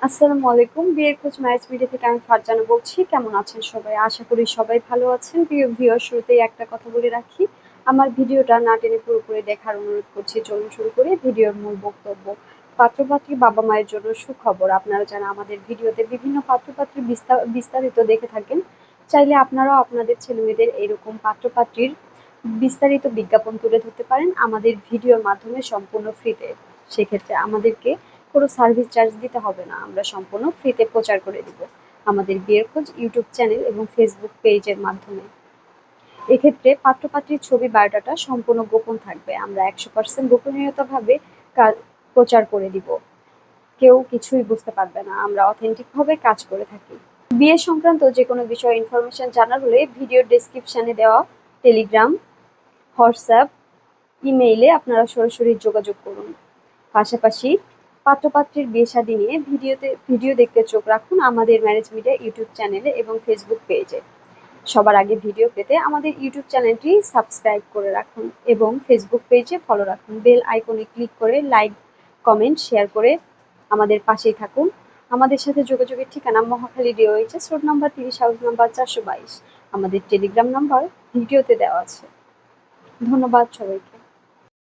আসসালামু আলাইকুম। বিয়ের খোঁজ ম্যারেজ মিডিয়া থেকে আমি ফারজানা বলছি। কেমন আছেন সবাই? আশা করি সবাই ভালো আছেন। প্রিয় ভিউয়ার, শুরুতেই একটা কথা বলে রাখি। আমার ভিডিওটা না টেনে পুরোপুরি দেখার অনুরোধ করছি। চলুন শুরু করি ভিডিওর মূল বক্তব্য। পাত্র-পাত্রী বাবা-মায়ের জন্য সুখবর। আপনারা যারা আমাদের ভিডিওতে বিভিন্ন পাত্র-পাত্রীর বিস্তারিত দেখে থাকেন, চাইলে আপনারাও আপনাদের ছেলেমেয়েদের এরকম পাত্র-পাত্রীর বিস্তারিত বিজ্ঞাপন তুলে ধরতে পারেন আমাদের ভিডিওর মাধ্যমে সম্পূর্ণ ফ্রিতে। সেক্ষেত্রে আমাদেরকে কোনো সার্ভিস চার্জ দিতে হবে না, আমরা সম্পূর্ণ ফ্রিতে প্রচার করে দিব আমাদের বিয়ের খোঁজ ইউটিউব চ্যানেল এবং ফেসবুক পেজের মাধ্যমে। এক্ষেত্রে পাত্রপাত্রীর ছবি বায়োডাটা সম্পূর্ণ গোপন থাকবে, আমরা 100% গোপনীয়তাভাবে প্রচার করে দিব। কেউ কিছুই বুঝতে পারবে না, আমরা অথেন্টিক ভাবে কাজ করে থাকি। বিয়ে সংক্রান্ত যে কোনো বিষয়ে ইনফরমেশন জানার হলে ভিডিওর ডেসক্রিপশনে দেওয়া টেলিগ্রাম, হোয়াটসঅ্যাপ, ইমেইলে আপনারা সরাসরি যোগাযোগ করুন। পাশাপাশি পাত্র-পাত্রীর বিয়ে-শাদী নিয়ে ভিডিও দেখতে চোখ রাখুন আমাদের ম্যারেজ মিডিয়া ইউটিউব চ্যানেলে এবং ফেসবুক পেজে। সবার আগে ভিডিও পেতে আমাদের ইউটিউব চ্যানেলটি সাবস্ক্রাইব করে রাখুন এবং ফেসবুক পেজে ফলো রাখুন। বেল আইকনে ক্লিক করে লাইক, কমেন্ট, শেয়ার করে আমাদের পাশেই থাকুন। আমাদের সাথে যোগাযোগের ঠিকানা Mohakhali DOHS road number 30, house number 422। আমাদের টেলিগ্রাম নাম্বার ভিডিওতে দেওয়া আছে। ধন্যবাদ সবাইকে।